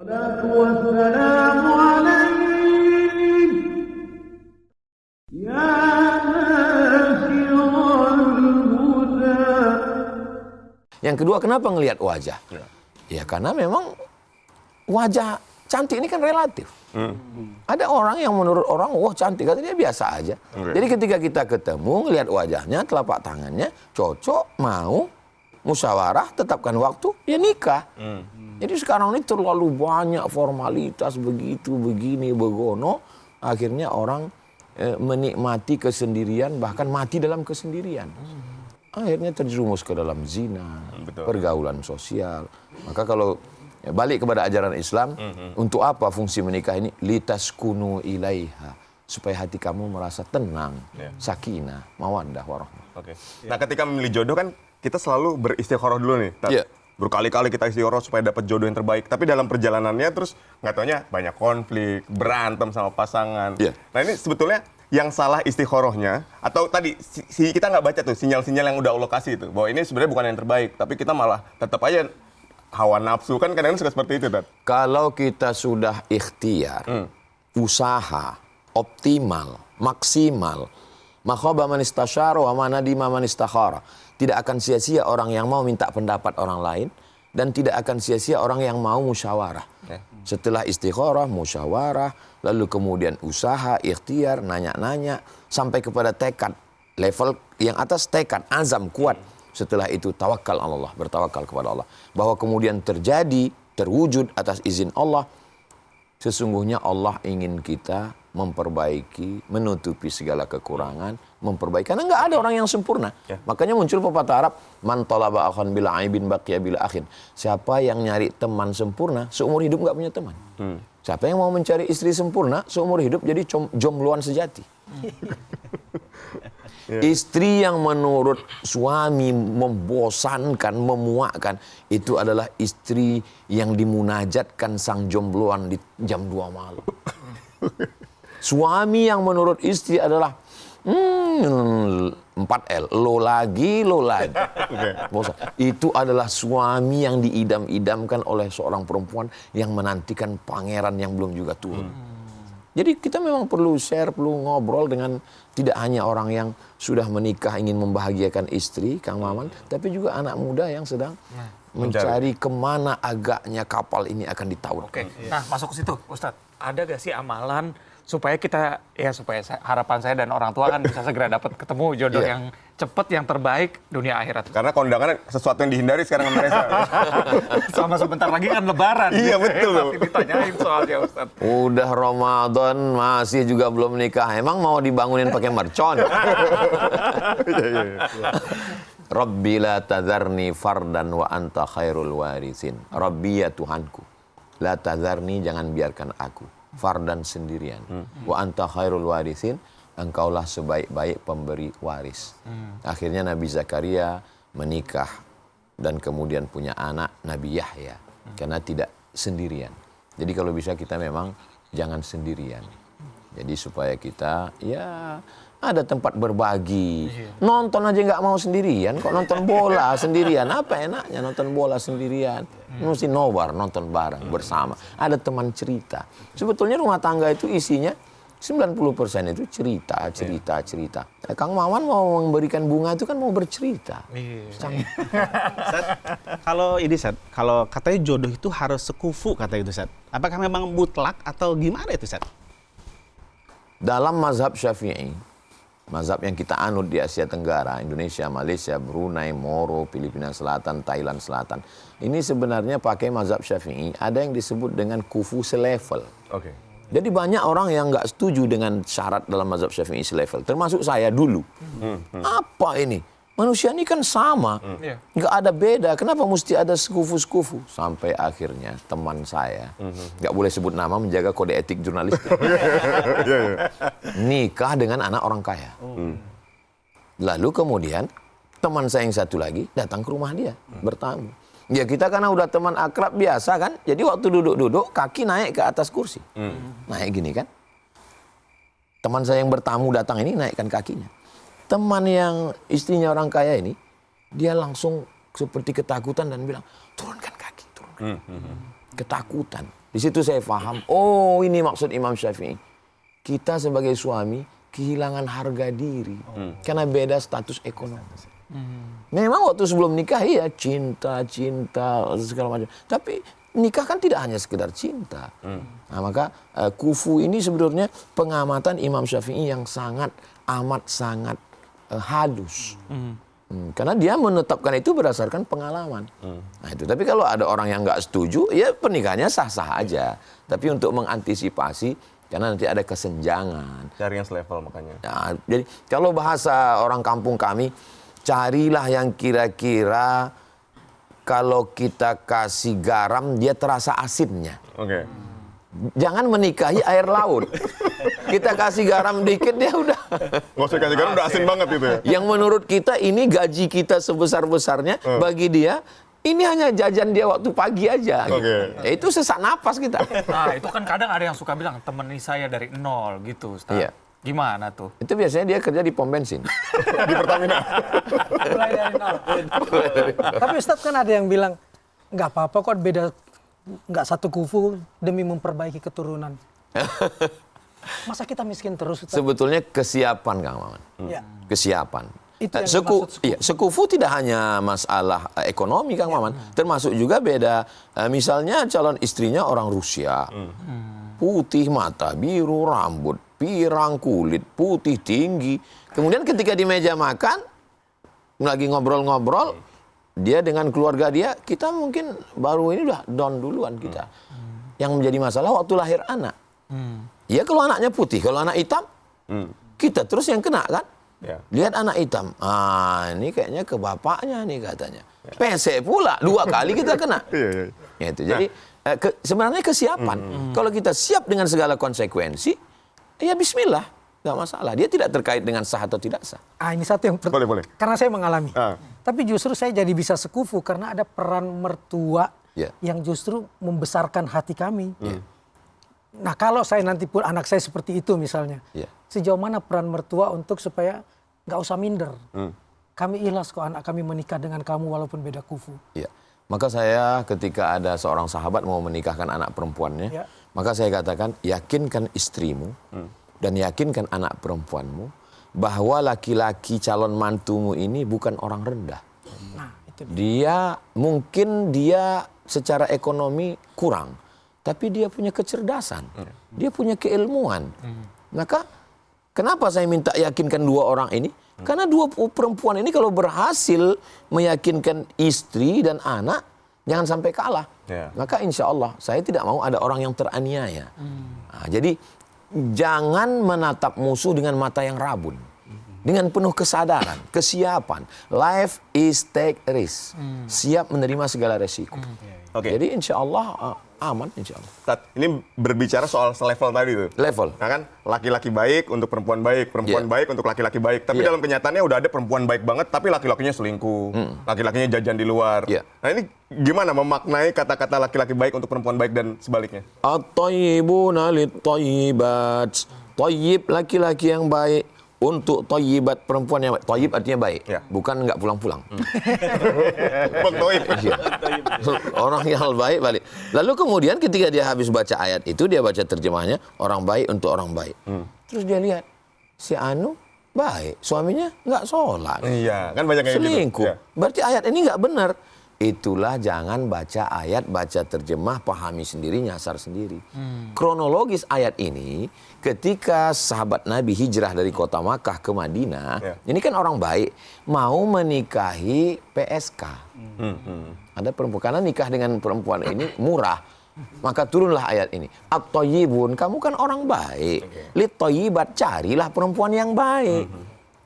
والسلام عليك يا ناشر الهدى. Yang kedua, kenapa ngelihat wajah? Ya karena memang wajah cantik ini kan relatif. Ada orang yang menurut orang, wah cantik, katanya biasa aja. Jadi ketika kita ketemu, ngelihat wajahnya, telapak tangannya, cocok, mau, musyawarah, tetapkan waktu, ya nikah. Jadi sekarang ini terlalu banyak formalitas, begitu, begini, begono. Akhirnya orang menikmati kesendirian, bahkan mati dalam kesendirian. Akhirnya terjerumus ke dalam zina, pergaulan sosial. Maka kalau balik kepada ajaran Islam, untuk apa fungsi menikah ini? Litaskunu ilaiha, supaya hati kamu merasa tenang, sakinah, mawaddah, warahmah. Nah, ketika memilih jodoh kan kita selalu beristikharah dulu nih. Berkali-kali kita istikharah supaya dapat jodoh yang terbaik. Tapi dalam perjalanannya terus nggak taunya banyak konflik, berantem sama pasangan. Nah, ini sebetulnya yang salah istikharahnya, atau tadi kita nggak baca tuh sinyal-sinyal yang udah Allah kasih itu, bahwa ini sebenarnya bukan yang terbaik, tapi kita malah tetap aja hawa nafsu, kan kadang-kadang suka seperti itu, Tat. Kalau kita sudah ikhtiar, usaha, optimal, maksimal, makhaba man istasyara wa man nadima man istakhara. Tidak akan sia-sia orang yang mau minta pendapat orang lain, dan tidak akan sia-sia orang yang mau musyawarah. Setelah istikharah, musyawarah, lalu kemudian usaha, ikhtiar, nanya-nanya, sampai kepada tekad. Level yang atas tekad, azam, kuat. Setelah itu tawakal Allah, bertawakal kepada Allah. Bahwa kemudian terjadi, terwujud atas izin Allah. Sesungguhnya Allah ingin kita memperbaiki, menutupi segala kekurangan, memperbaiki. Karena nggak ada orang yang sempurna. Makanya muncul pepatah Arab, man talaba akhan bila aibin baqiya bila akhin. Siapa yang nyari teman sempurna, seumur hidup nggak punya teman. Siapa yang mau mencari istri sempurna, seumur hidup jadi jombloan sejati. Istri yang menurut suami membosankan, memuakkan, itu adalah istri yang dimunajatkan sang jombloan di jam 2 malam. Suami yang menurut istri adalah 4L, lo lagi. Bosan. Itu adalah suami yang diidam-idamkan oleh seorang perempuan yang menantikan pangeran yang belum juga turun. Jadi kita memang perlu share, perlu ngobrol dengan tidak hanya orang yang sudah menikah ingin membahagiakan istri, Kang Maman, tapi juga anak muda yang sedang mencari kemana agaknya kapal ini akan ditautkan. Nah, masuk ke situ, Ustadz. Ada gak sih amalan supaya kita, harapan saya dan orang tua kan bisa segera dapat ketemu jodoh yang cepat, yang terbaik dunia akhirat. Karena kondangan sesuatu yang dihindari sekarang sama Reza. Sama sebentar lagi kan lebaran. Iya, betul. Pasti ditanyain soalnya, Ustadz. Udah Ramadan masih juga belum nikah. Emang mau dibangunin pakai mercon? Rabbi la tadharni fardan wa anta khairul warisin. Rabbi ya Tuhanku, la tadharni, jangan biarkan aku fardan sendirian. Wa anta khairul warisin, engkaulah sebaik-baik pemberi waris. Akhirnya Nabi Zakaria menikah dan kemudian punya anak Nabi Yahya. Karena tidak sendirian. Jadi kalau bisa kita memang jangan sendirian. Jadi supaya kita ada tempat berbagi. Nonton aja nggak mau sendirian, kok nonton bola sendirian. Apa enaknya nonton bola sendirian? Mesti nobar, nonton bareng bersama. Ada teman cerita. Sebetulnya rumah tangga itu isinya 90% itu cerita. Kang Maman mau memberikan bunga itu kan mau bercerita. Kalau katanya jodoh itu harus sekufu, kata itu, Sat. Apakah memang mutlak atau gimana itu, Sat? Dalam mazhab Syafi'i, mazhab yang kita anut di Asia Tenggara, Indonesia, Malaysia, Brunei, Moro, Filipina Selatan, Thailand Selatan. Ini sebenarnya pakai mazhab Syafi'i, ada yang disebut dengan kufu selevel. Jadi banyak orang yang nggak setuju dengan syarat dalam mazhab Syafi'i selevel, termasuk saya dulu. Apa ini? Manusia ini kan sama, nggak ada beda. Kenapa mesti ada sekufu-sekufu? Sampai akhirnya teman saya, nggak boleh sebut nama, menjaga kode etik jurnalistik, nikah dengan anak orang kaya. Lalu kemudian teman saya yang satu lagi datang ke rumah dia, bertamu. Ya kita karena udah teman akrab biasa kan, jadi waktu duduk-duduk kaki naik ke atas kursi, naik gini kan. Teman saya yang bertamu datang ini naikkan kakinya. Teman yang istrinya orang kaya ini, dia langsung seperti ketakutan dan bilang, turunkan kaki, turunkan Ketakutan. Di situ saya paham, oh ini maksud Imam Syafi'i. Kita sebagai suami kehilangan harga diri karena beda status ekonomi. Memang waktu sebelum nikah iya cinta segala macam. Tapi nikah kan tidak hanya sekedar cinta. Nah, maka kufu ini sebenarnya pengamatan Imam Syafi'i yang sangat halus. Karena dia menetapkan itu berdasarkan pengalaman. Nah itu. Tapi kalau ada orang yang nggak setuju, ya pernikahannya sah-sah aja. Tapi untuk mengantisipasi, karena nanti ada kesenjangan. Cari yang selevel makanya. Nah, jadi kalau bahasa orang kampung kami, carilah yang kira-kira kalau kita kasih garam, dia terasa asinnya. Oke. Jangan menikahi air laut. Kita kasih garam dikit, dia udah. Nggak usah kasih garam, udah asin banget gitu ya. Yang menurut kita ini gaji kita sebesar-besarnya, bagi dia ini hanya jajan dia waktu pagi aja. Gitu. Ya, itu sesak napas kita. Nah, itu kan kadang ada yang suka bilang, temani saya dari nol gitu, Ustaz. Iya. Gimana tuh? Itu biasanya dia kerja di pom bensin. Di Pertamina. Mulai dari nol. Tapi Ustadz kan ada yang bilang, nggak apa-apa kok beda, nggak satu kufu demi memperbaiki keturunan. Masa kita miskin terus, Ustadz? Sebetulnya kesiapan, Kang Maman. Ya. Kesiapan. Itu yang dimaksud sekufu. Iya, sekufu tidak hanya masalah ekonomi, Kang Maman. Termasuk juga beda, misalnya calon istrinya orang Rusia. Putih mata, biru rambut, pirang kulit, putih tinggi. Kemudian ketika di meja makan, lagi ngobrol-ngobrol, dia dengan keluarga dia, kita mungkin baru ini udah down duluan kita. Yang menjadi masalah waktu lahir anak. Ya kalau anaknya putih, kalau anak hitam, kita terus yang kena kan? Ya. Lihat anak hitam, ini kayaknya ke bapaknya nih katanya. Pesek pula, 2 kali kita kena. Ya, itu. Jadi sebenarnya kesiapan. Kalau kita siap dengan segala konsekuensi, ya bismillah, nggak masalah. Dia tidak terkait dengan sah atau tidak sah. Ini satu yang Boleh. karena saya mengalami. Tapi justru saya jadi bisa sekufu karena ada peran mertua yang justru membesarkan hati kami. Nah kalau saya nanti pun anak saya seperti itu misalnya, sejauh mana peran mertua untuk supaya nggak usah minder. Kami ikhlas kok anak kami menikah dengan kamu walaupun beda kufu. Iya. Maka saya ketika ada seorang sahabat mau menikahkan anak perempuannya, maka saya katakan yakinkan istrimu dan yakinkan anak perempuanmu bahwa laki-laki calon mantumu ini bukan orang rendah. Nah, itu dia. Mungkin dia secara ekonomi kurang, tapi dia punya kecerdasan, dia punya keilmuan. Maka kenapa saya minta yakinkan 2 orang ini? Karena 2 perempuan ini kalau berhasil meyakinkan istri dan anak, jangan sampai kalah. Maka insya Allah saya tidak mau ada orang yang teraniaya. Nah, jadi jangan menatap musuh dengan mata yang rabun. Dengan penuh kesadaran, kesiapan. Life is take risk. Siap menerima segala resiko. Jadi insya Allah aman insya Allah. Ini berbicara soal selevel tadi tuh. Level. Nah kan laki-laki baik untuk perempuan baik, perempuan baik untuk laki-laki baik. Tapi dalam kenyataannya udah ada perempuan baik banget, tapi laki-lakinya selingkuh, laki-lakinya jajan di luar. Nah ini gimana memaknai kata-kata laki-laki baik untuk perempuan baik dan sebaliknya? At-tayyibuna lit-tayyibat. Tayyib laki-laki yang baik untuk tayyibat perempuan yang baik. Tayyib artinya baik, bukan nggak pulang-pulang. Bang Toib. Orang yang baik balik. Lalu kemudian ketika dia habis baca ayat itu, dia baca terjemahnya, orang baik untuk orang baik. Terus dia lihat, si Anu baik, suaminya nggak sholat. Iya, kan banyak kayak gitu. Selingkuh. Berarti ayat ini nggak benar. Itulah jangan baca ayat, baca terjemah, pahami sendiri, nyasar sendiri. Kronologis ayat ini, ketika sahabat Nabi hijrah dari kota Makkah ke Madinah, ini kan orang baik, mau menikahi PSK. Ada perempuan, karena nikah dengan perempuan ini murah. Maka turunlah ayat ini. At-thayyibun, kamu kan orang baik. Lit-thayyibat, carilah perempuan yang baik.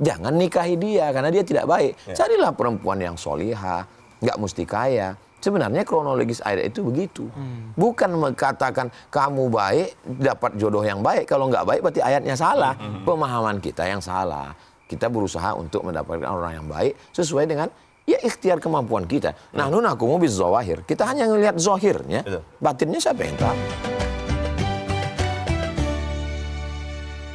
Jangan nikahi dia, karena dia tidak baik. Carilah perempuan yang solihah, nggak mesti kaya. Sebenarnya kronologis ayat itu begitu. Bukan mengatakan kamu baik, dapat jodoh yang baik. Kalau nggak baik berarti ayatnya salah. Pemahaman kita yang salah. Kita berusaha untuk mendapatkan orang yang baik sesuai dengan ikhtiar kemampuan kita. Nahnu nakumu biz zawahir. Kita hanya ngelihat zahirnya. Batinnya siapa yang tahu?